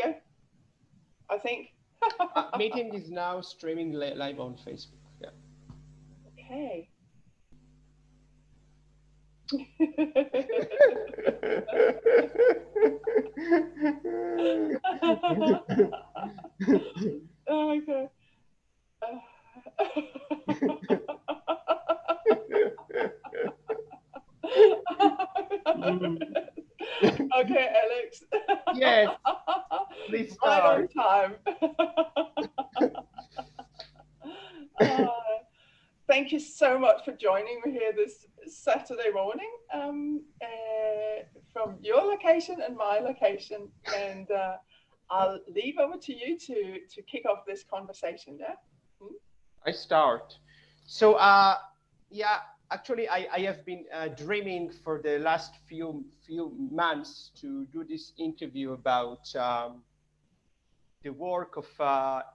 go. I think. Meeting is now streaming live on Facebook. Yeah. Okay. Okay. Okay, Alex. Yes, please Right on start. time. Thank you so much for joining me here this Saturday morning from your location and my location. And I'll leave over to you to kick off this conversation. Yeah. I start. So, yeah, actually, I have been dreaming for the last few months to do this interview about the work of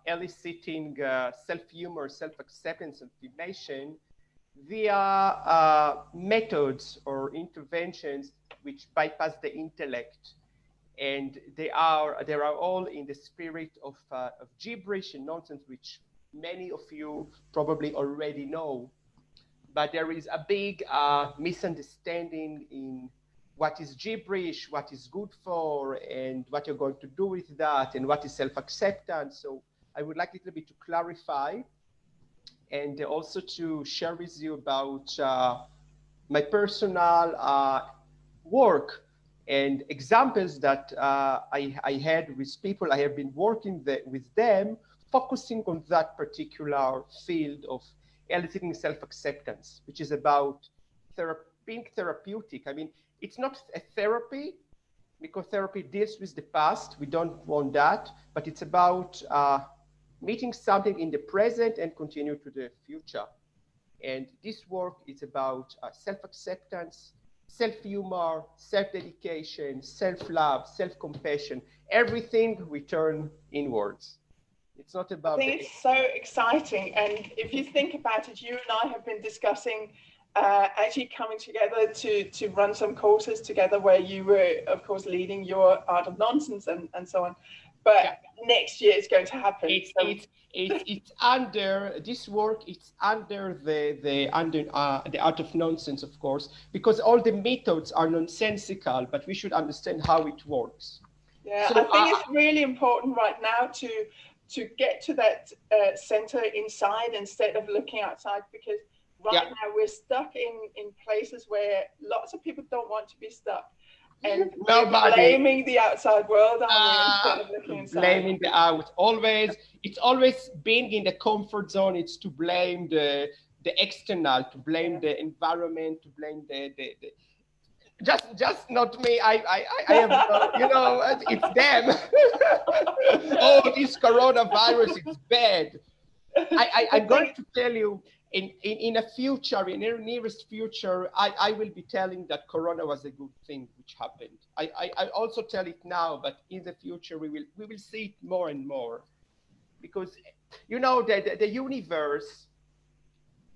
eliciting self-humor, self-acceptance, and affirmation via methods or interventions which bypass the intellect. And they are all in the spirit of gibberish and nonsense, which many of you probably already know. But there is a big misunderstanding in what is gibberish, what is good for, and what you're going to do with that, and what is self-acceptance. So I would like a little bit to clarify and also to share with you about my personal work and examples that I had with people I have been working with them, focusing on that particular field of eliciting self-acceptance, which is about being therapeutic. I mean, it's not a therapy because therapy deals with the past. We don't want that, but it's about meeting something in the present and continue to the future. And this work is about self-acceptance, self-humor, self-dedication, self-love, self-compassion, everything we turn inwards. It's not about. I think it's so exciting. And if you think about it, you and I have been discussing actually coming together to run some courses together where you were, of course, leading your Art of Nonsense and so on. But yeah, next year it's going to happen. It's under this work. It's under the Art of Nonsense, of course, because all the methods are nonsensical, but we should understand how it works. Yeah, so, I think it's really important right now to get to that center inside instead of looking outside, because right now we're stuck in places where lots of people don't want to be stuck. And blaming the outside world instead of looking inside. Blaming the out. It's always being in the comfort zone. It's to blame the external, to blame the environment, to blame the just not me. I have it's them. Oh, this coronavirus is bad. I'm going to tell you. In a future, in the nearest future, I will be telling that Corona was a good thing which happened. I also tell it now, but in the future we will see it more and more, because the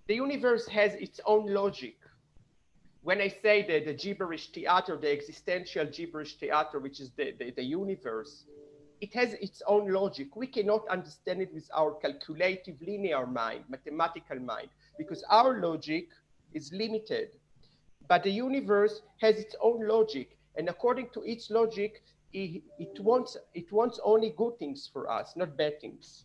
universe has its own logic. When I say that the gibberish theater, the existential gibberish theater, which is the universe, it has its own logic. We cannot understand it with our calculative linear mind, mathematical mind, because our logic is limited. But the universe has its own logic, and according to its logic, it wants only good things for us, not bad things.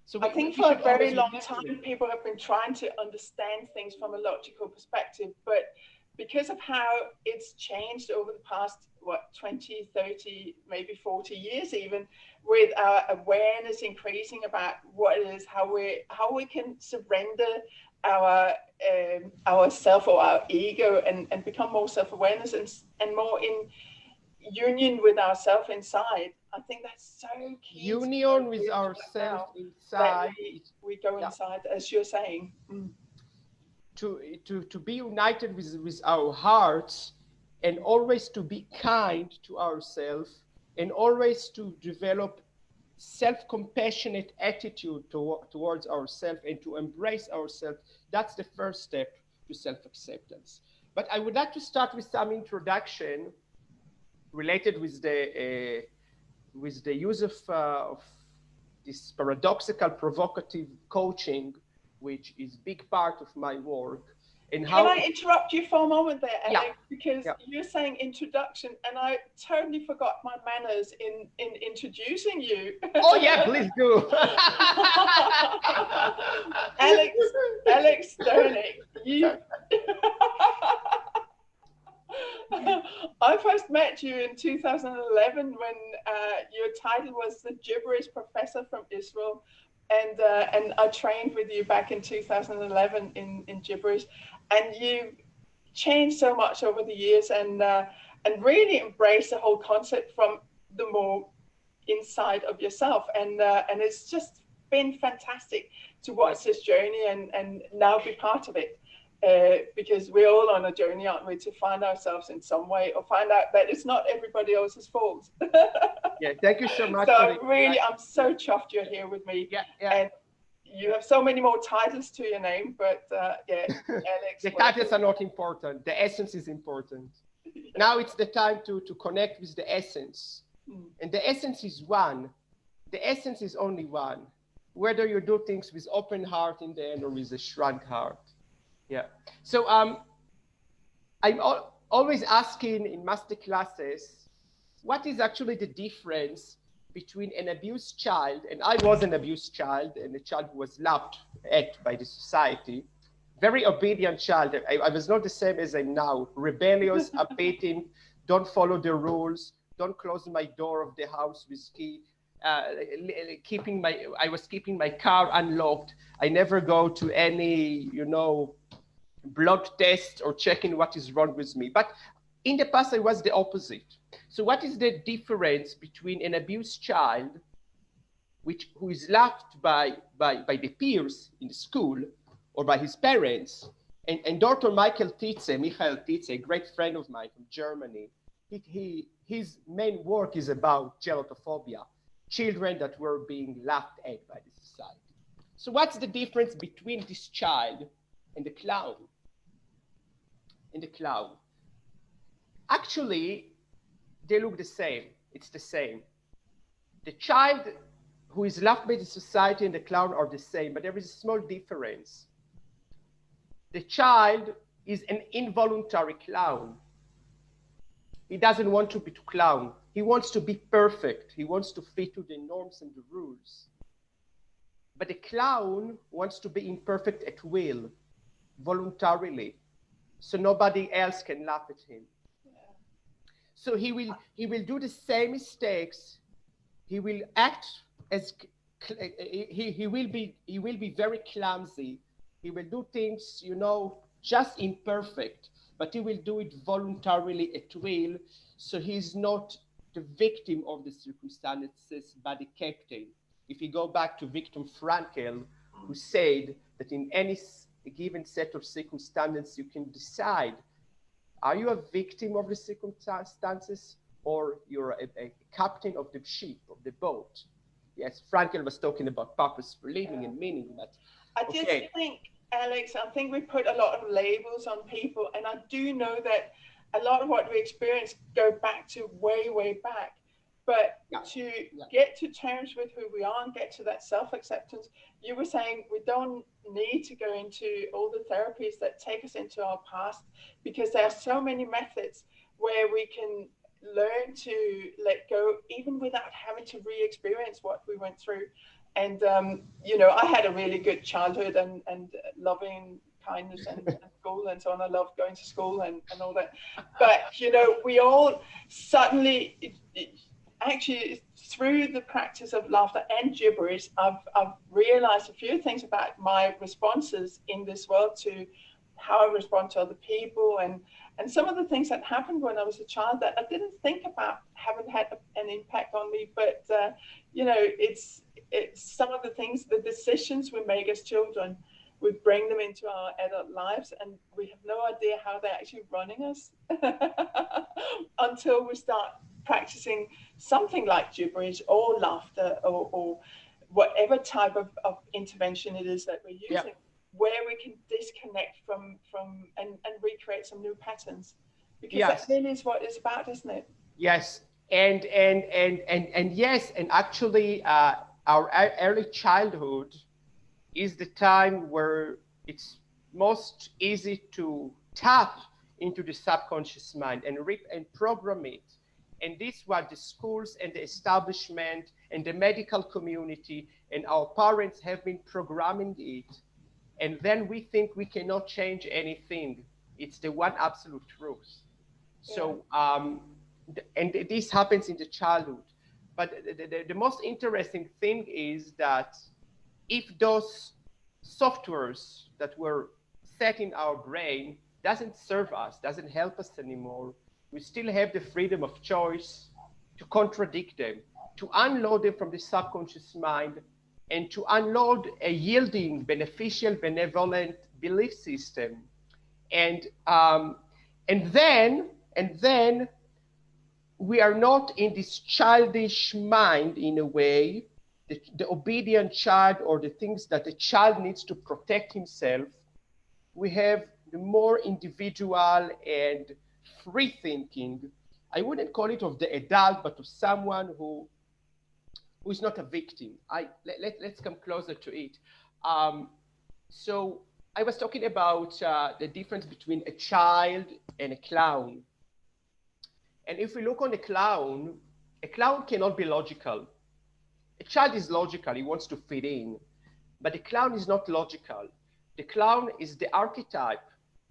So I think for a very long time, people have been trying to understand things from a logical perspective, but because of how it's changed over the past, 20, 30, maybe 40 years even, with our awareness increasing about what it is, how we can surrender our self or our ego and become more self-awareness and more in union with ourself inside. I think that's so key. Union with ourselves inside. We go inside, as you're saying. To be united with our hearts, and always to be kind to ourselves, and always to develop self-compassionate attitude towards ourselves and to embrace ourselves. That's the first step to self-acceptance. But I would like to start with some introduction related with the with the use of this paradoxical provocative coaching, which is big part of my work. And Can I interrupt you for a moment there, Alex? Yeah. Because Yeah. you're saying introduction, and I totally forgot my manners in introducing you. Oh yeah, please do. Alex Sternick, you. I first met you in 2011 when your title was the Gibberish Professor from Israel, and I trained with you back in 2011 in Gibberish, and you changed so much over the years, and really embraced the whole concept from the more inside of yourself, and it's just been fantastic to watch this journey and now be part of it. Because we're all on a journey, aren't we, to find ourselves in some way, or find out that it's not everybody else's fault. Yeah, thank you so much. So really, I'm so chuffed you're here with me. Yeah, yeah. And you have so many more titles to your name, but yeah, Alex. The titles are not important. The essence is important. Now it's the time to connect with the essence. And the essence is one. The essence is only one. Whether you do things with open heart in the end or with a shrunk heart. Yeah. So I'm always asking in master classes, what is actually the difference between an abused child, and I was an abused child, and a child who was laughed at by the society, very obedient child. I was not the same as I'm now, rebellious, abating, don't follow the rules, don't close my door of the house with key, I was keeping my car unlocked. I never go to any, blood test or checking what is wrong with me. But in the past, I was the opposite. So what is the difference between an abused child, who is loved by the peers in the school or by his parents, and Dr. Michael Tietze, a great friend of mine from Germany, his main work is about gelatophobia, children that were being laughed at by the society. So what's the difference between this child and the clown? Actually, they look the same. It's the same. The child who is loved by the society and the clown are the same, but there is a small difference. The child is an involuntary clown. He doesn't want to be a clown. He wants to be perfect. He wants to fit to the norms and the rules. But the clown wants to be imperfect at will, voluntarily, so nobody else can laugh at him. Yeah. So he will do the same mistakes. He will act as he will be very clumsy. He will do things, just imperfect, but he will do it voluntarily at will. So he's not the victim of the circumstances, but the captain. If you go back to Viktor Frankl, who said that in any given set of circumstances, you can decide, are you a victim of the circumstances or you're a captain of the ship, of the boat? Yes, Frankl was talking about purpose for living and meaning, but I just think, Alex, we put a lot of labels on people, and I do know that a lot of what we experience go back to way back. But to get to terms with who we are and get to that self-acceptance, you were saying we don't need to go into all the therapies that take us into our past, because there are so many methods where we can learn to let go, even without having to re-experience what we went through. And, I had a really good childhood and loving kindness and school and so on. I loved going to school and all that. But, we all suddenly... Actually, through the practice of laughter and gibberish, I've realized a few things about my responses in this world to how I respond to other people, and some of the things that happened when I was a child that I didn't think about haven't had an impact on me. But it's some of the things, the decisions we make as children, we bring them into our adult lives, and we have no idea how they're actually running us until we start practicing something like gibberish or laughter or whatever type of intervention it is that we're using, where we can disconnect from and recreate some new patterns, because that really is what it's about, isn't it? Yes, And yes, and actually our early childhood is the time where it's most easy to tap into the subconscious mind and rip and program it. And this is what the schools and the establishment and the medical community and our parents have been programming it. And then we think we cannot change anything. It's the one absolute truth. So, and this happens in the childhood. But the most interesting thing is that if those softwares that were set in our brain doesn't serve us, doesn't help us anymore, we still have the freedom of choice to contradict them, to unload them from the subconscious mind, and to unload a yielding, beneficial, benevolent belief system. And then we are not in this childish mind in a way, the obedient child or the things that the child needs to protect himself. We have the more individual and free thinking. I wouldn't call it of the adult, but of someone who is not a victim. Let's come closer to it. So I was talking about the difference between a child and a clown. And if we look on a clown cannot be logical. A child is logical, he wants to fit in, but the clown is not logical. The clown is the archetype.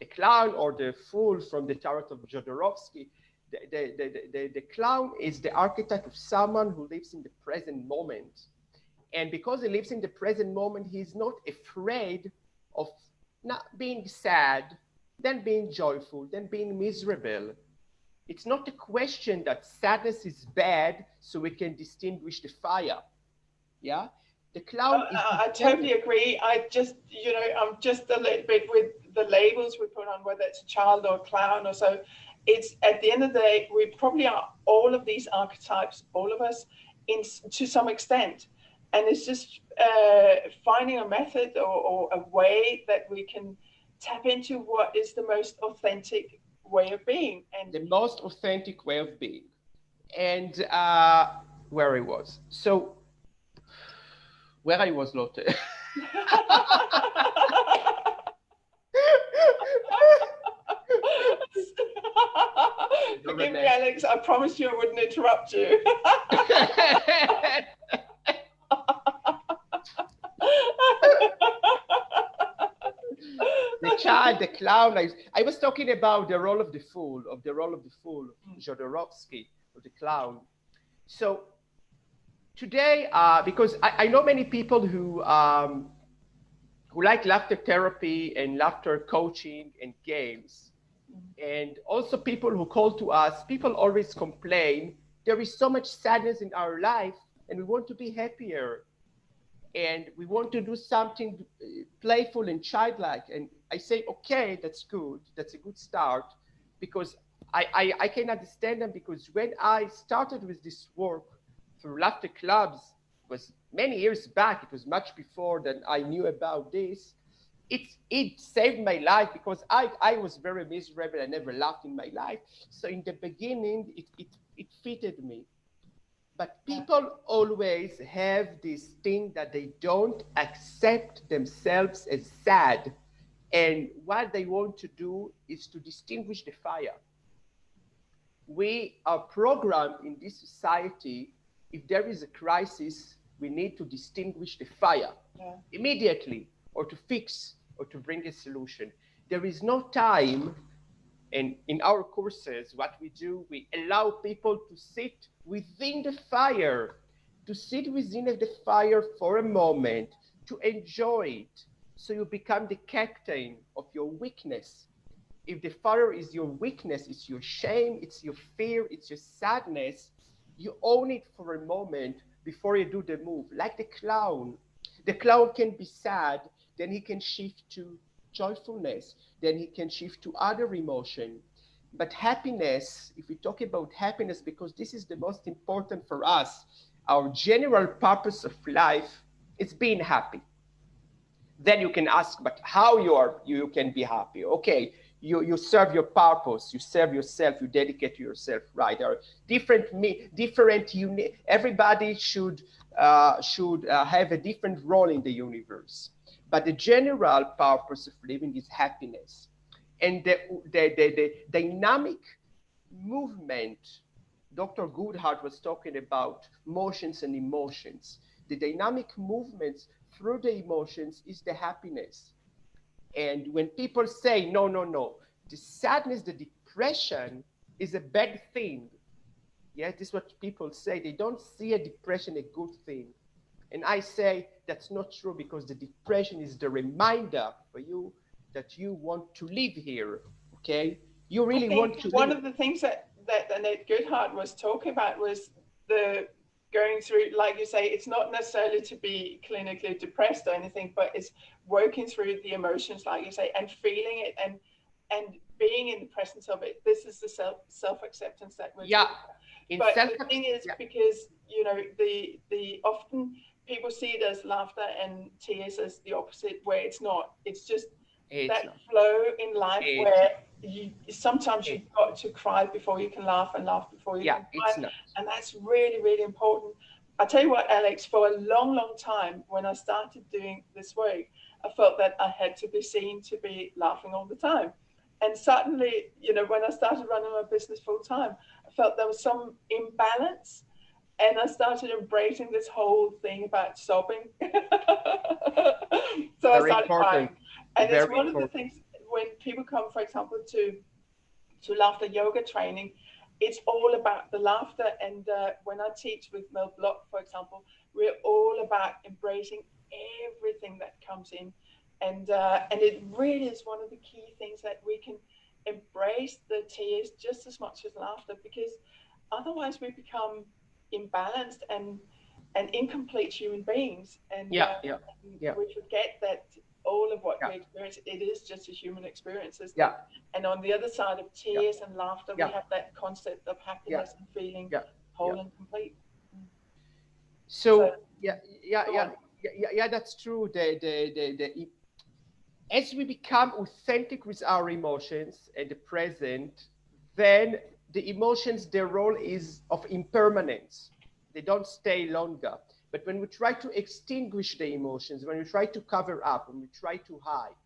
The clown or the fool from the Tarot of Jodorowsky, the clown is the archetype of someone who lives in the present moment. And because he lives in the present moment, he's not afraid of not being sad, then being joyful, then being miserable. It's not a question that sadness is bad, so we can distinguish the fire. Yeah, the clown. I totally agree. I'm just a little bit with the labels we put on, whether it's a child or a clown or so. It's at the end of the day, we probably are all of these archetypes, all of us, to some extent. And it's just finding a method or a way that we can tap into what is the most authentic way of being. And the most authentic way of being. And where I was. So, where I was, Lotte. Forgive me, Alex. I promised you I wouldn't interrupt you. The child, the clown. I was talking about the role of the fool, Jodorowsky, of the clown. So today, because I know many people who like laughter therapy and laughter coaching and games. And also people who call to us, people always complain, there is so much sadness in our life and we want to be happier. And we want to do something playful and childlike. And I say, okay, that's good. That's a good start. Because I can understand them, because when I started with this work through laughter clubs, it was many years back, it was much before than I knew about this. It saved my life, because I was very miserable. I never laughed in my life. So in the beginning, it fitted me. But people always have this thing that they don't accept themselves as sad. And what they want to do is to distinguish the fire. We are programmed in this society, if there is a crisis, we need to distinguish the fire immediately, or to fix, or to bring a solution. There is no time. And in our courses, what we do, we allow people to sit within the fire, for a moment, to enjoy it. So you become the captain of your weakness. If the fire is your weakness, it's your shame, it's your fear, it's your sadness, you own it for a moment before you do the move. Like the clown. The clown can be sad, then he can shift to joyfulness, then he can shift to other emotion. But happiness, if we talk about happiness, because this is the most important for us, our general purpose of life is being happy. Then you can ask, but how you can be happy? Okay, you serve your purpose, you serve yourself, you dedicate to yourself, right? There are everybody should have a different role in the universe, but the general purpose of living is happiness. And the dynamic movement, Dr. Goodhart was talking about motions and emotions. The dynamic movements through the emotions is the happiness. And when people say, no, the sadness, the depression is a bad thing. Yeah, this is what people say. They don't see a depression a good thing. And I say that's not true, because the depression is the reminder for you that you want to live here, okay? You really want to live. One of the things that Annette Goodhart was talking about was the going through, like you say, it's not necessarily to be clinically depressed or anything, but it's working through the emotions, like you say, and feeling it and being in the presence of it. This is the self-acceptance that we're talking about. But the thing is, because, you know, the often people see it as laughter and tears as the opposite, where it's not. It's just flow in life where sometimes you've got to cry before you can laugh, and laugh before you can cry. And that's really, really important. I tell you what, Alex, for a long, long time, when I started doing this work, I felt that I had to be seen to be laughing all the time. And suddenly, you know, when I started running my business full time, I felt there was some imbalance. And I started embracing this whole thing about sobbing. So I started crying. And it's one of the things when people come, for example, to laughter yoga training, it's all about the laughter. And when I teach with Mel Block, for example, we're all about embracing everything that comes in. And it really is one of the key things that we can embrace the tears just as much as laughter, because otherwise we become imbalanced and incomplete human beings. And we forget that all of what we experience, it is just a human experience. And on the other side of tears and laughter, we have that concept of happiness and feeling whole and complete. So that's true. As we become authentic with our emotions and the present, then the emotions, their role is of impermanence. They don't stay longer. But when we try to extinguish the emotions, when we try to cover up, when we try to hide,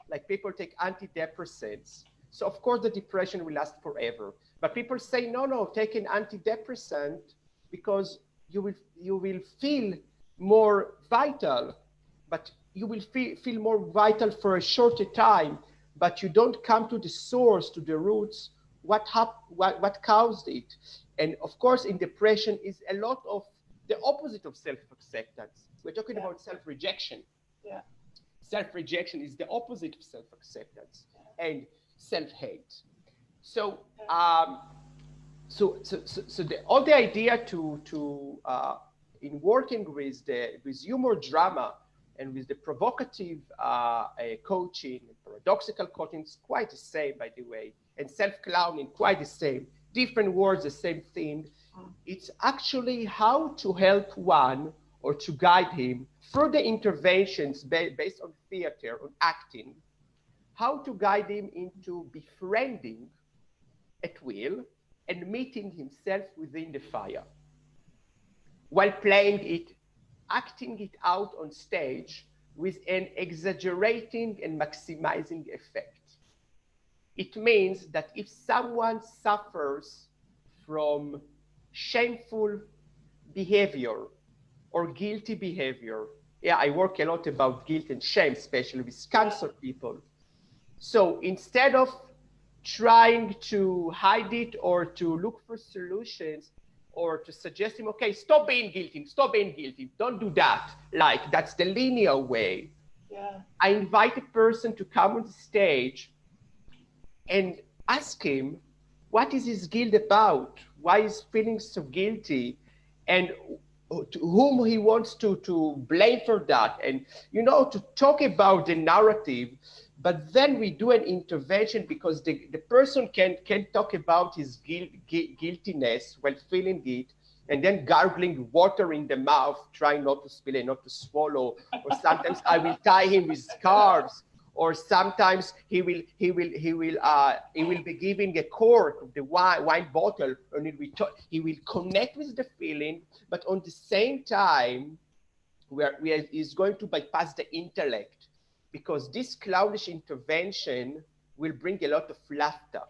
like people take antidepressants, so of course the depression will last forever. But people say, no, take an antidepressant because you will feel more vital, but you will feel more vital for a shorter time, but you don't come to the source, to the roots, what caused it. And of course, in depression is a lot of the opposite of self-acceptance. We're talking about self-rejection. Self-rejection is the opposite of self-acceptance and self-hate. So, all the idea to in working with HumorDrama and with the provocative coaching, paradoxical coaching, is quite the same, by the way, and self-clowning, quite the same. Different words, the same thing. It's actually how to help one or to guide him through the interventions based on theater, on acting, how to guide him into befriending at will and meeting himself within the fire while playing it, acting it out on stage with an exaggerating and maximizing effect. It means that if someone suffers from shameful behavior or guilty behavior, I work a lot about guilt and shame, especially with cancer people. So instead of trying to hide it or to look for solutions or to suggest him, okay, stop being guilty, don't do that. Like, that's the linear way. I invite a person to come on the stage and ask him, what is his guilt about? Why is he feeling so guilty? And to whom he wants to blame for that. And, to talk about the narrative, but then we do an intervention because the person can talk about his guiltiness while feeling it, and then gargling water in the mouth, trying not to spill and not to swallow. Or sometimes I will tie him with scarves, Or sometimes he will be giving a cork of the wine bottle, and he will connect with the feeling, but on the same time, he's going to bypass the intellect, because this clownish intervention will bring a lot of laughter.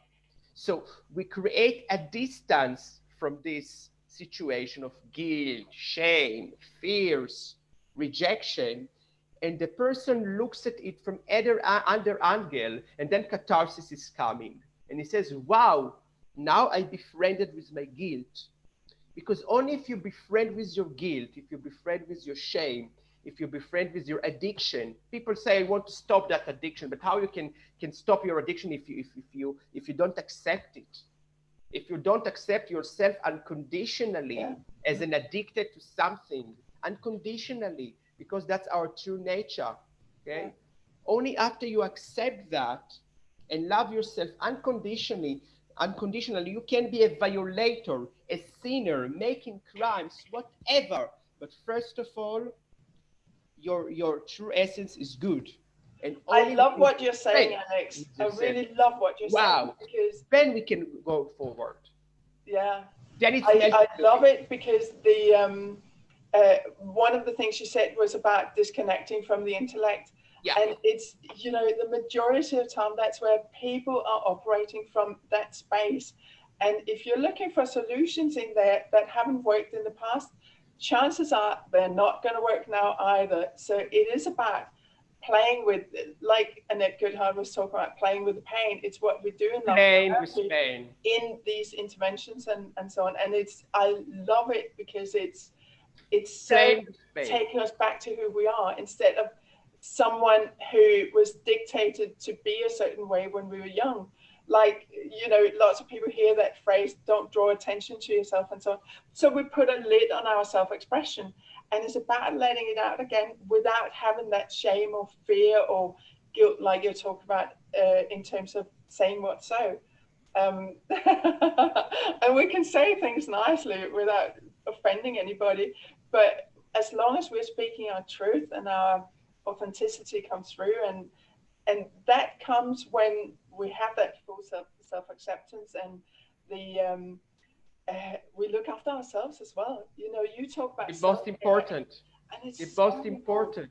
So we create a distance from this situation of guilt, shame, fears, rejection, and the person looks at it from other angle, and then catharsis is coming. And he says, wow, now I befriended with my guilt. Because only if you befriend with your guilt, if you befriend with your shame, if you befriend with your addiction, people say, I want to stop that addiction, but how you can stop your addiction if you don't accept it? If you don't accept yourself unconditionally as an addicted to something, unconditionally, because that's our true nature, okay? Only after you accept that and love yourself unconditionally, you can be a violator, a sinner, making crimes, whatever. But first of all, your true essence is good. And I love what you're saying, Alex. I really love what you're saying, because then we can go forward. Yeah, then I love it, because the one of the things you said was about disconnecting from the intellect. Yeah. And it's, you know, the majority of the time, that's where people are operating from, that space. And if you're looking for solutions in there that haven't worked in the past, chances are they're not going to work now either. So it is about playing with, like Annette Goodhart was talking about, playing with the pain. It's what we do in playing with pain in these interventions and so on. And it's, I love it, because it's so taking us back to who we are, instead of someone who was dictated to be a certain way when we were young. Like, you know, lots of people hear that phrase, don't draw attention to yourself, and so on. So we put a lid on our self-expression, and it's about letting it out again without having that shame or fear or guilt, like you're talking about, in terms of saying what's so. And we can say things nicely without offending anybody, but as long as we're speaking our truth and our authenticity comes through, and that comes when we have that full self-acceptance, and the we look after ourselves as well. You know, you talk about the most important, and it's the most important.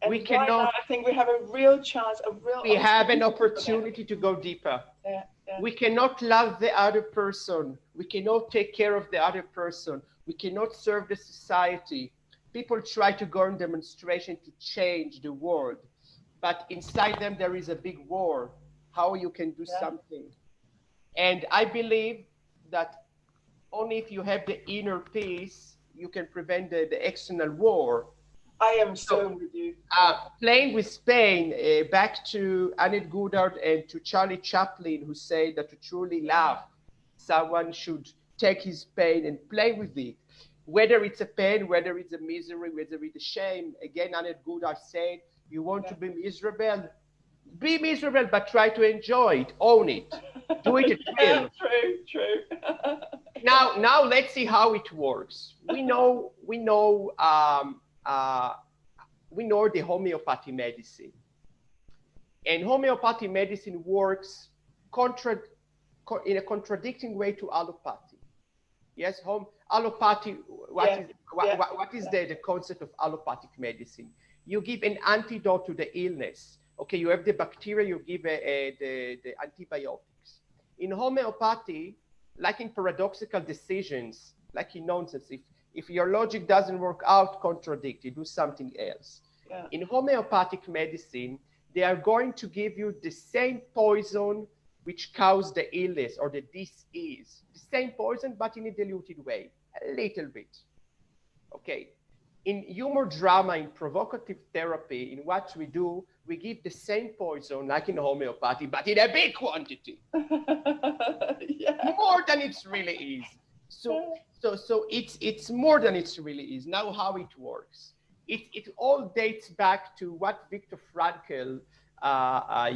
And we cannot. Now, I think we have a real chance, we have an opportunity to go deeper. Yeah. We cannot love the other person. We cannot take care of the other person. We cannot serve the society. People try to go on demonstration to change the world, but inside them there is a big war. How you can do something. And I believe that only if you have the inner peace, you can prevent the external war. I am so with you. Playing with pain, back to Annette Goodhart and to Charlie Chaplin, who say that to truly love, someone should take his pain and play with it. Whether it's a pain, whether it's a misery, whether it's a shame. Again, Annette Goodhart said, you want to be miserable? Be miserable, but try to enjoy it, own it, do it at will. True. Now let's see how it works. We know the homeopathy medicine, and homeopathy medicine works in a contradicting way to allopathy. Yes, allopathy. What is the concept of allopathic medicine? You give an antidote to the illness. Okay, you have the bacteria, you give the antibiotics. In homeopathy, like in paradoxical decisions, like in nonsense, if your logic doesn't work out, contradict it, do something else. Yeah. In homeopathic medicine, they are going to give you the same poison which caused the illness or the disease. The same poison, but in a diluted way, a little bit. Okay. In HumorDrama, in provocative therapy, in what we do, we give the same poison like in homeopathy, but in a big quantity. More than it really is. So it's more than it really is. Now how it works. It all dates back to what Viktor Frankl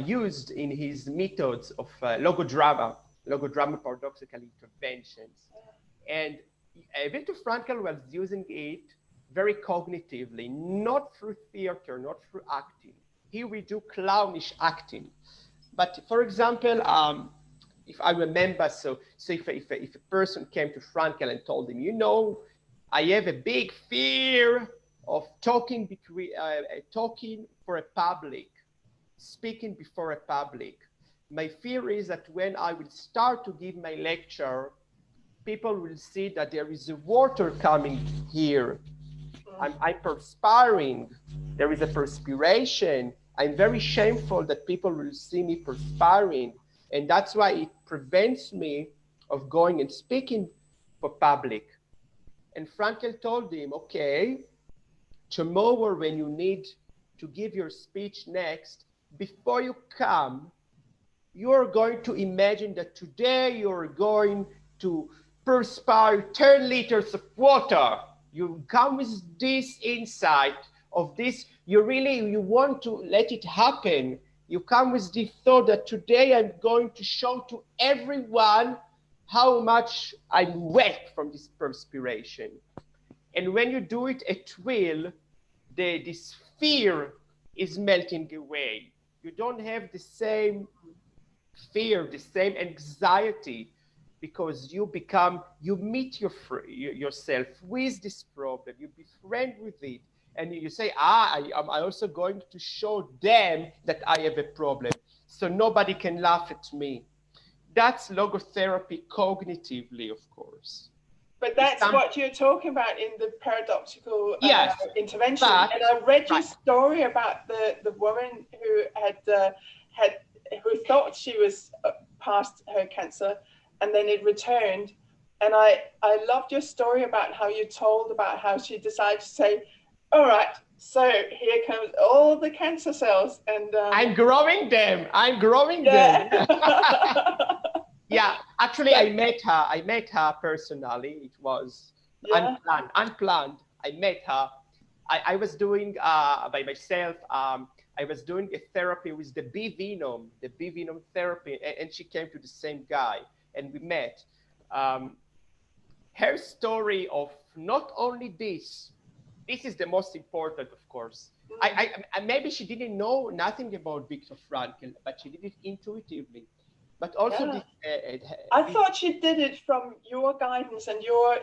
used in his methods of logodrama paradoxical interventions. And Viktor Frankl was using it very cognitively, not through theater, not through acting. here we do clownish acting. But for example, if I remember, so if a person came to Frankl and told him, you know, I have a big fear of talking for a public, speaking before a public. My fear is that when I will start to give my lecture, people will see that there is a water coming here. I'm perspiring. There is a perspiration. I'm very shameful that people will see me perspiring. And that's why it prevents me of going and speaking for public. And Frankl told him, okay, tomorrow when you need to give your speech next, before you come, you're going to imagine that today you're going to perspire 10 liters of water. You come with this insight of this, you want to let it happen. You come with the thought that today I'm going to show to everyone how much I'm wet from this perspiration. And when you do it at will, this fear is melting away. You don't have the same fear, the same anxiety, because you meet yourself with this problem, you befriend with it, and you say, I'm also going to show them that I have a problem, so nobody can laugh at me. That's logotherapy cognitively, of course. But that's what you're talking about in the paradoxical intervention. And I read your story about the woman who thought she was past her cancer, and then it returned. And I loved your story about how you told about how she decided to say, all right, so here comes all the cancer cells, and I'm growing them. Yeah, actually, I met her personally. It was unplanned. I met her. I was doing by myself. I was doing a therapy with the bee venom therapy, and she came to the same guy, and we met. Her story of not only this is the most important, of course. I maybe she didn't know nothing about Viktor Frankl, but she did it intuitively. But also, I thought she did it from your guidance and your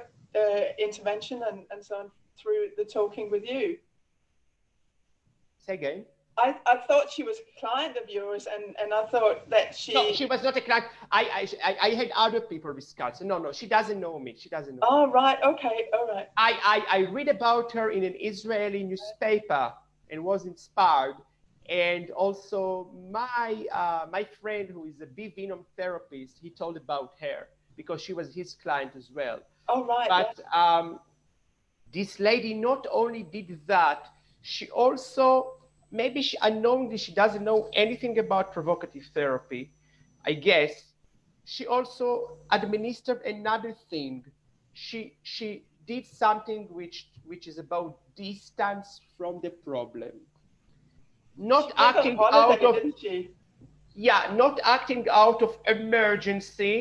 intervention and so on through the talking with you. Say again. I thought she was a client of yours, and I thought that she... No, she was not a client. I had other people with cancer. No, she doesn't know me. She doesn't know me. Right. Okay, all right. I read about her in an Israeli newspaper and was inspired. And also my friend, who is a bee venom therapist, he told about her because she was his client as well. Oh, right. But this lady not only did that, she also... maybe unknowingly, she doesn't know anything about provocative therapy, I guess. She also administered another thing. She did something which is about distance from the problem. Not acting out of... not acting out of emergency,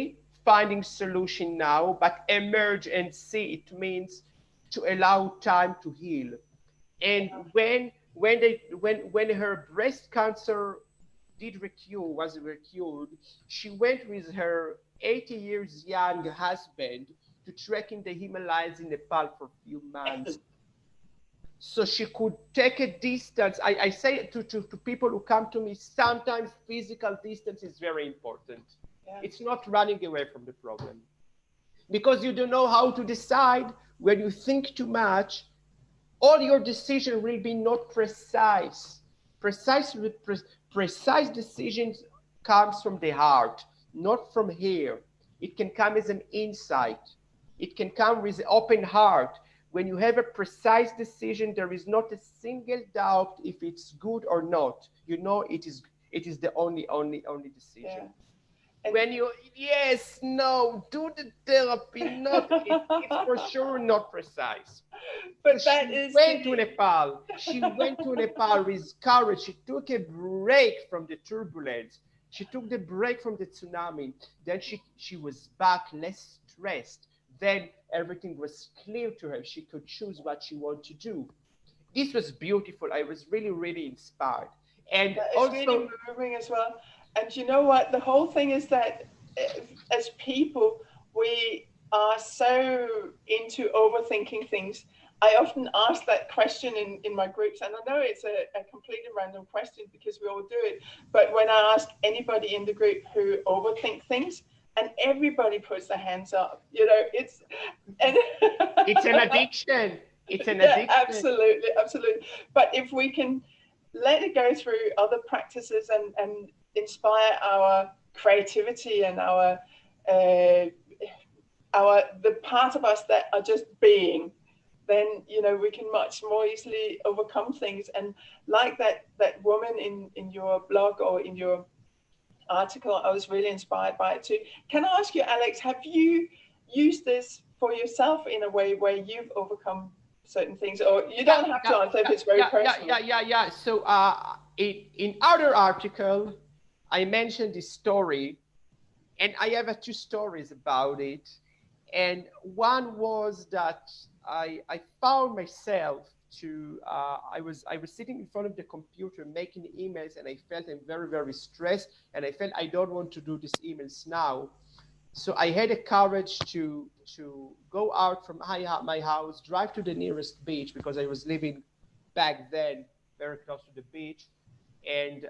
finding solution now, but emergency, it means to allow time to heal. And when her breast cancer was cured, she went with her 80 years young husband to trek in the Himalayas in Nepal for a few months. So she could take a distance. I say to people who come to me, sometimes physical distance is very important. Yeah. It's not running away from the problem. Because you don't know how to decide. When you think too much, all your decision will be not precise. Precise decisions comes from the heart, not from here. It can come as an insight. It can come with an open heart. When you have a precise decision, there is not a single doubt if it's good or not. You know it is the only decision. Yeah. And when you, yes, no, do the therapy, it's for sure not precise. But she went to Nepal. She went to Nepal with courage. She took a break from the turbulence. She took the break from the tsunami. Then she was back less stressed. Then everything was clear to her. She could choose what she wanted to do. This was beautiful. I was really, really inspired. And it's also really moving as well. And you know what? The whole thing is that as people, we are so into overthinking things. I often ask that question in my groups, and I know it's a completely random question because we all do it. But when I ask anybody in the group who overthink things, and everybody puts their hands up, you know, it's an addiction. It's an addiction. Absolutely, absolutely. But if we can let it go through other practices and inspire our creativity and the part of us that are just being, then you know we can much more easily overcome things. And like that woman in your blog or in your article, I was really inspired by it too. Can I ask you, Alex, have you used this for yourself in a way where you've overcome certain things? Or you don't have to answer if it's very personal. Yeah. So in other article, I mentioned this story, and I have two stories about it. And one was that I found myself I was sitting in front of the computer making emails, and I felt I'm very, very stressed, and I felt I don't want to do these emails now. So I had the courage to go out from my house, drive to the nearest beach, because I was living back then very close to the beach. And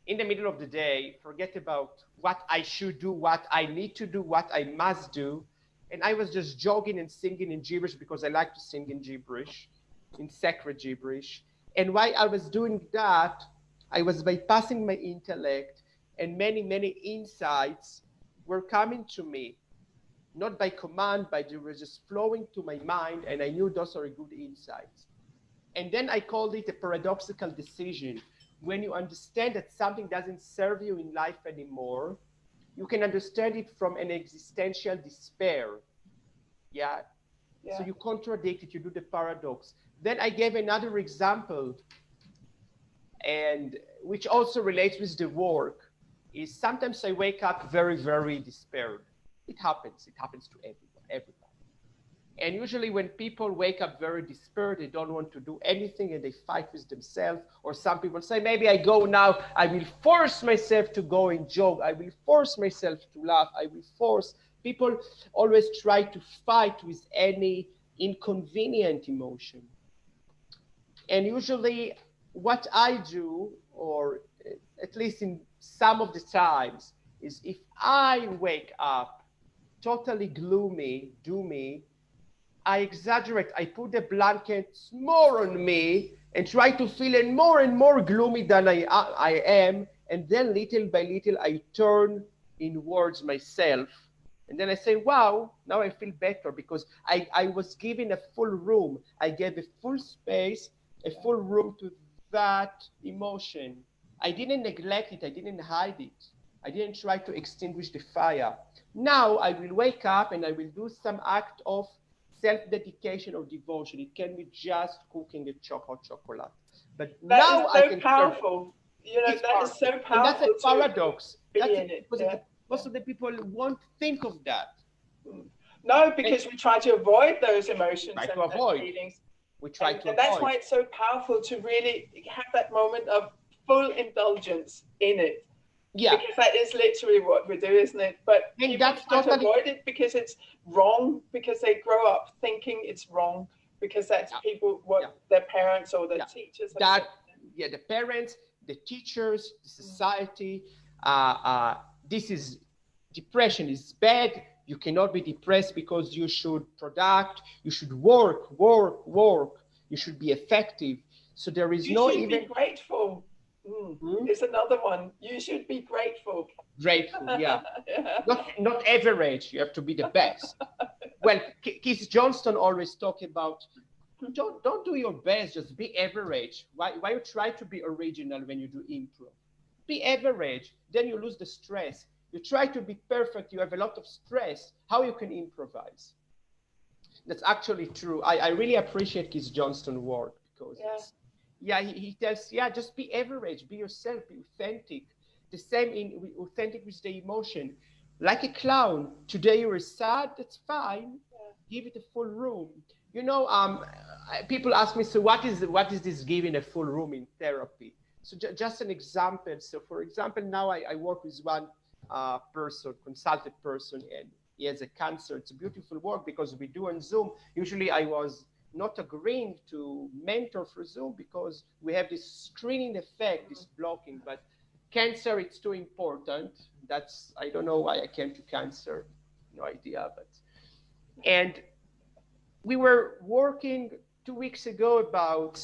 in the middle of the day, forget about what I should do, what I need to do, what I must do. And I was just jogging and singing in gibberish, because I like to sing in gibberish, in sacred gibberish. And while I was doing that, I was bypassing my intellect, and many, many insights were coming to me, not by command, but they were just flowing to my mind, and I knew those are good insights. And then I called it a paradoxical decision. When you understand that something doesn't serve you in life anymore, you can understand it from an existential despair. Yeah. So you contradict it, you do the paradox. Then I gave another example, and which also relates with the work, is sometimes I wake up very, very despaired. It happens to everyone. And usually when people wake up very despaired, they don't want to do anything and they fight with themselves. Or some people say, maybe I go now, I will force myself to go and jog. I will force myself to laugh. I will force. People always try to fight with any inconvenient emotion. And usually what I do, or at least in some of the times, is if I wake up totally gloomy, doomy, I exaggerate. I put the blankets more on me and try to feel more and more gloomy than I am. And then little by little, I turn inwards myself. And then I say, wow, now I feel better, because I was given a full room. I gave a full space, a full room to that emotion. I didn't neglect it. I didn't hide it. I didn't try to extinguish the fire. Now I will wake up and I will do some act of self-dedication or devotion. It can be just cooking a hot chocolate. But that now is so I can powerful. You know, that is so powerful. And that's a paradox. Most of the people won't think of that. No, because we try to avoid those emotions and feelings. We try to avoid. And that's why it's so powerful to really have that moment of full indulgence in it. Yeah. Because that is literally what we do, isn't it? But people try to avoid it because it's wrong, because they grow up thinking it's wrong, because that's their parents or their teachers. The parents, the teachers, the society. This is depression is bad. You cannot be depressed because you should product, you should work. You should be effective. So there is you should be grateful. It's another one. You should be grateful. Grateful, yeah. Not average. You have to be the best. Well, Keith Johnston always talk about don't do your best. Just be average. Why you try to be original when you do improv? Be average. Then you lose the stress. You try to be perfect. You have a lot of stress. How you can improvise? That's actually true. I really appreciate Keith Johnston's work, because he tells, just be average, be yourself, be authentic. The same authentic with the emotion. Like a clown, today you're sad, that's fine. Give it a full room. You know, people ask me, so what is this giving a full room in therapy? So just an example. So for example, now I work with one person, consulted person, and he has a cancer. It's a beautiful work because we do on Zoom. Usually I was not agreeing to mentor for Zoom because we have this screening effect, this blocking, but cancer, it's too important. That's, I don't know why I came to cancer, no idea, but, and we were working 2 weeks ago about,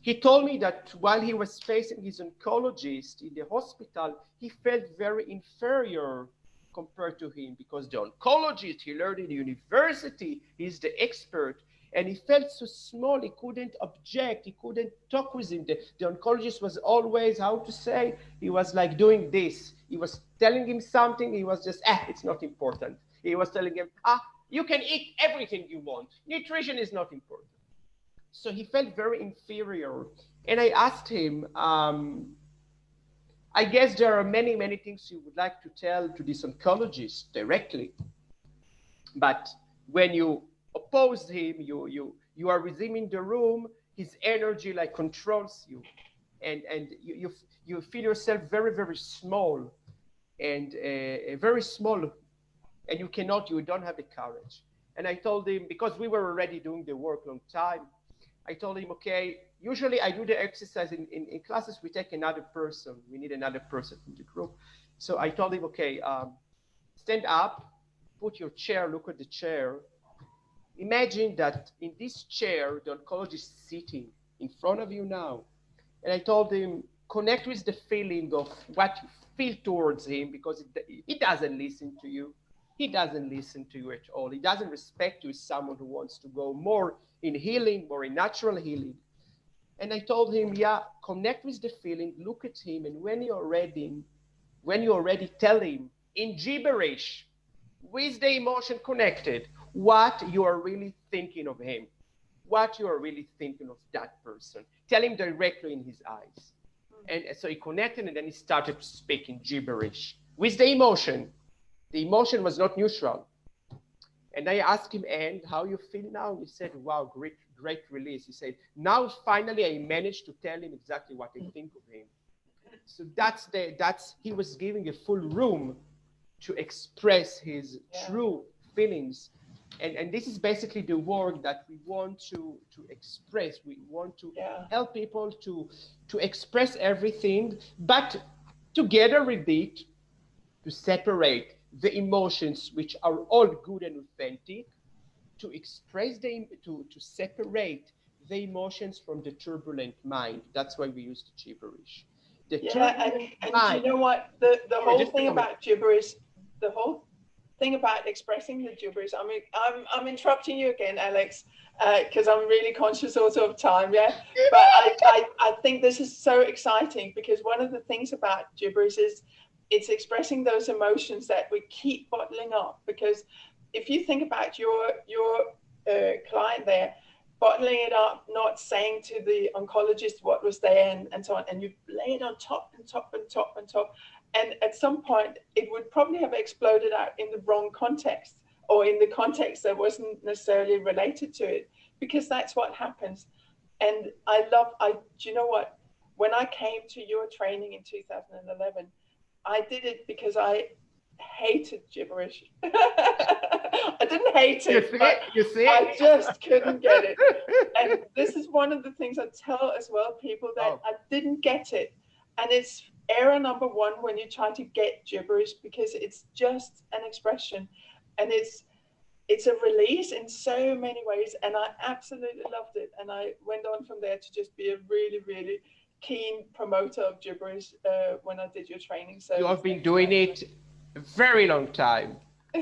he told me that while he was facing his oncologist in the hospital, he felt very inferior compared to him because the oncologist, he learned in the university, he's the expert, and he felt so small, he couldn't object, he couldn't talk with him. The oncologist was always, how to say, he was like doing this. He was telling him something, he was just, it's not important. He was telling him, you can eat everything you want. Nutrition is not important. So he felt very inferior. And I asked him, I guess there are many, many things you would like to tell to this oncologist directly. But when you oppose him, you are with him in the room, his energy like controls you. And you feel yourself very, very small and very small. And you don't have the courage. And I told him, because we were already doing the work long time, I told him, okay, usually I do the exercise in classes, we take another person. We need another person from the group. So I told him, okay, stand up, put your chair, look at the chair. Imagine that in this chair, the oncologist is sitting in front of you now. And I told him, connect with the feeling of what you feel towards him, because he doesn't listen to you. He doesn't listen to you at all. He doesn't respect you as someone who wants to go more in healing, more in natural healing. And I told him, yeah, connect with the feeling, look at him, and when you're ready, tell him in gibberish, with the emotion connected, what you are really thinking of him, what you are really thinking of that person. Tell him directly in his eyes. And so he connected, and then he started to speak in gibberish with the emotion. The emotion was not neutral. And I asked him, and how you feel now? He said, wow, great release. He said, now finally I managed to tell him exactly what I think of him. So he was giving a full room to express his true feelings. And this is basically the work that we want to express. We want to help people to express everything, but together with it, to separate the emotions, which are all good and authentic, to express them, to separate the emotions from the turbulent mind. That's why we use the gibberish. And you know what? The whole thing about gibberish, the whole thing about expressing the gibberish, I mean, I'm interrupting you again, Alex, because I'm really conscious also of time, But I think this is so exciting, because one of the things about gibberish is it's expressing those emotions that we keep bottling up. Because if you think about your client there, bottling it up, not saying to the oncologist what was there and so on, and you lay it on top and top and top and top, and at some point it would probably have exploded out in the wrong context, or in the context that wasn't necessarily related to it, because that's what happens. And do you know what? When I came to your training in 2011, I did it because I hated gibberish. I didn't hate it, but I just couldn't get it. And this is one of the things I tell as well people, that I didn't get it. And it's error number one when you try to get gibberish, because it's just an expression, and it's a release in so many ways. And I absolutely loved it. And I went on from there to just be a really, really keen promoter of gibberish when I did your training. So you have been doing it a very long time. You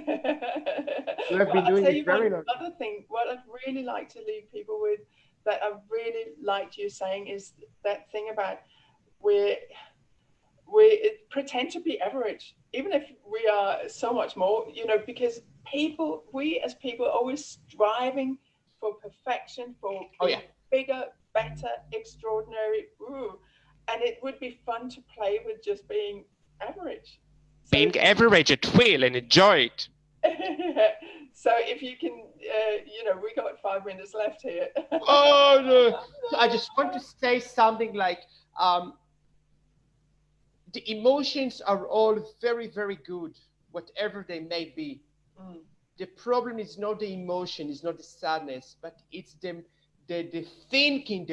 have been doing it very long. Other thing, what I'd really like to leave people with, that I really liked you saying, is that thing about we pretend to be average, even if we are so much more, because we as people are always striving for perfection, for bigger, better, extraordinary. And it would be fun to play with just being average. Being average at will and enjoy it. So if you can, we got 5 minutes left here. Oh, no. So I just want to say something like, the emotions are all very, very good, whatever they may be. The problem is not the emotion, it's not the sadness, but it's the thinking,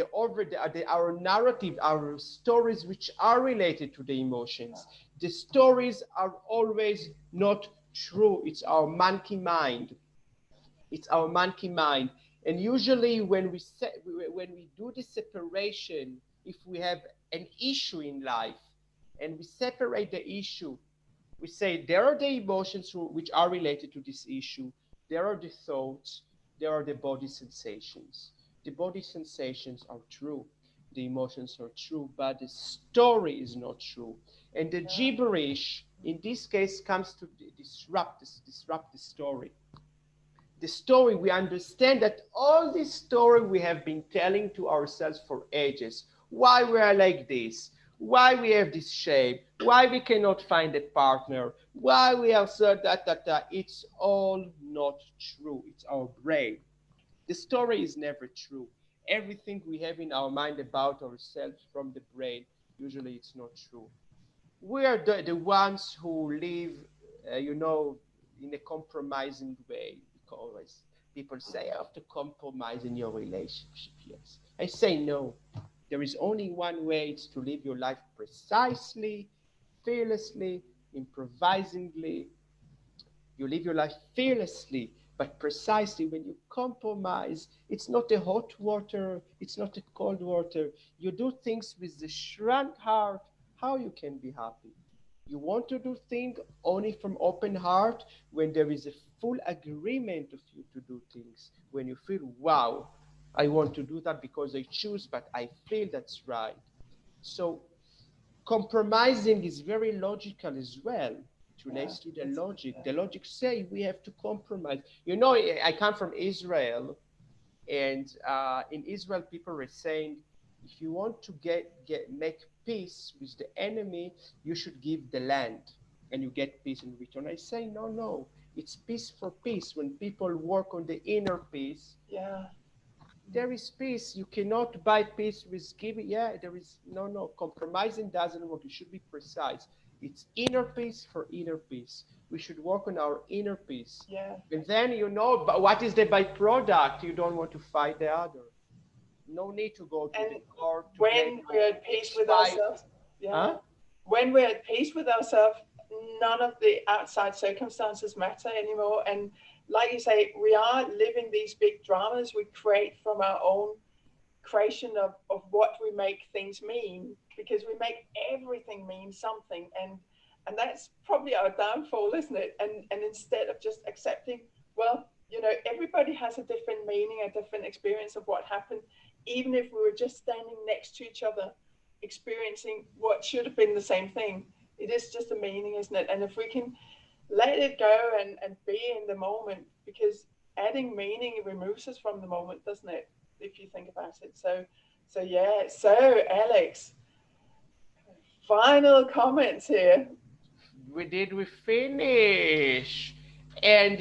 our narrative, our stories which are related to the emotions. The stories are always not true. It's our monkey mind. It's our monkey mind. And usually when we do the separation, if we have an issue in life and we separate the issue, we say there are the emotions which are related to this issue, there are the thoughts, there are the body sensations. The body sensations are true, the emotions are true, but the story is not true. And the gibberish in this case comes to disrupt the story. The story, we understand that all this story we have been telling to ourselves for ages, why we are like this, why we have this shape, why we cannot find a partner, why we are so it's all not true. It's our brain. The story is never true. Everything we have in our mind about ourselves from the brain, usually it's not true. We are the ones who live, in a compromising way. Because people say you have to compromise in your relationship. Yes, I say no. There is only one way. It's to live your life precisely, fearlessly, improvisingly. You live your life fearlessly, but precisely. When you compromise, it's not a hot water, it's not a cold water. You do things with the shrunk heart. How you can be happy? You want to do things only from open heart when there is a full agreement of you to do things. When you feel, wow, I want to do that because I choose, but I feel that's right. So compromising is very logical as well. It relates to the logic. The logic say we have to compromise. I come from Israel, and in Israel, people were saying, if you want to make peace with the enemy, you should give the land, and you get peace in return. I say, no, it's peace for peace. When people work on the inner peace, there is peace. You cannot buy peace with giving. There is no. Compromising doesn't work. You should be precise. It's inner peace for inner peace. We should work on our inner peace. And then but what is the byproduct? You don't want to fight the other. No need to go to the court. When we're at peace with ourselves, when we're at peace with ourselves, none of the outside circumstances matter anymore. And like you say, we are living these big dramas we create from our own creation of what we make things mean, because we make everything mean something. And that's probably our downfall, isn't it? And instead of just accepting, well, everybody has a different meaning, a different experience of what happened, even if we were just standing next to each other, experiencing what should have been the same thing. It is just a meaning, isn't it? And if we can let it go and be in the moment, because adding meaning removes us from the moment, doesn't it? If you think about it. So Alex, final comments here. We finish. And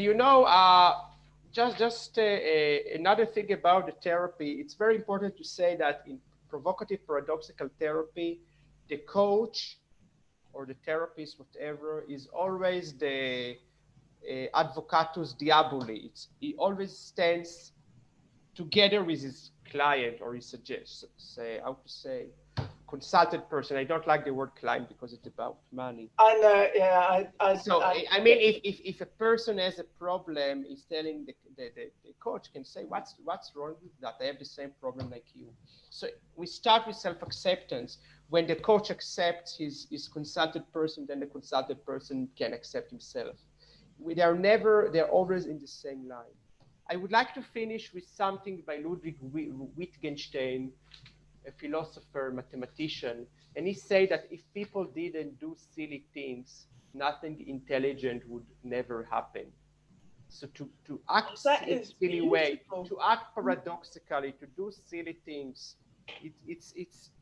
just another thing about the therapy, it's very important to say that in provocative paradoxical therapy, the coach or the therapist, whatever, is always the advocatus diaboli. He always stands together with his client or his consulted person. I don't like the word client because it's about money. I know, yeah. I mean, if a person has a problem, he's telling the coach can say, what's wrong with that? I have the same problem like you. So we start with self-acceptance. When the coach accepts his consulted person, then the consulted person can accept himself. They're always in the same line. I would like to finish with something by Ludwig Wittgenstein, a philosopher, mathematician, and he said that if people didn't do silly things, nothing intelligent would never happen. So to act in a silly way, to act paradoxically, to do silly things,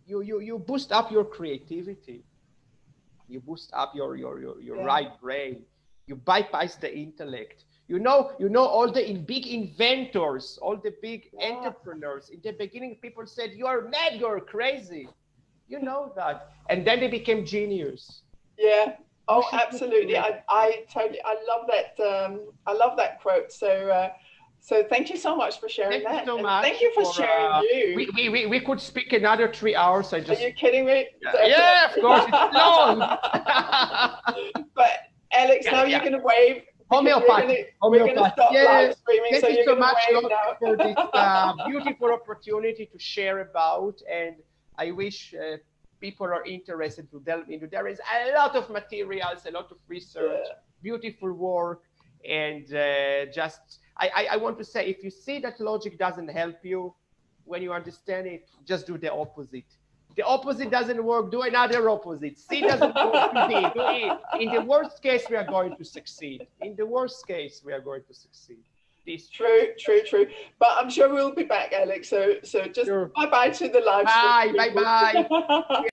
you boost up your creativity, you boost up your right brain, You bypass the intellect. You know all the big inventors, all the big entrepreneurs. In the beginning, people said, "You are mad, you're crazy." You know that, and then they became genius. Yeah. Oh, absolutely. I totally. I love that quote. So thank you so much for sharing that. Thank you so much. Thank you for sharing you. We could speak another 3 hours. Are you kidding me? Yeah, of course, it's long. But Alex, now you're going to wave. Homeopathy. We're going to stop live streaming. Thank so you so much, Lotte, for this beautiful opportunity to share about. And I wish people are interested to delve into. There is a lot of materials, a lot of research, beautiful work, and I want to say, if you see that logic doesn't help you when you understand it, just do the opposite. The opposite doesn't work, do another opposite. C doesn't work, do D, do E. In the worst case, we are going to succeed. In the worst case, we are going to succeed. True. But I'm sure we'll be back, Alex. So just bye-bye to the live stream. Bye.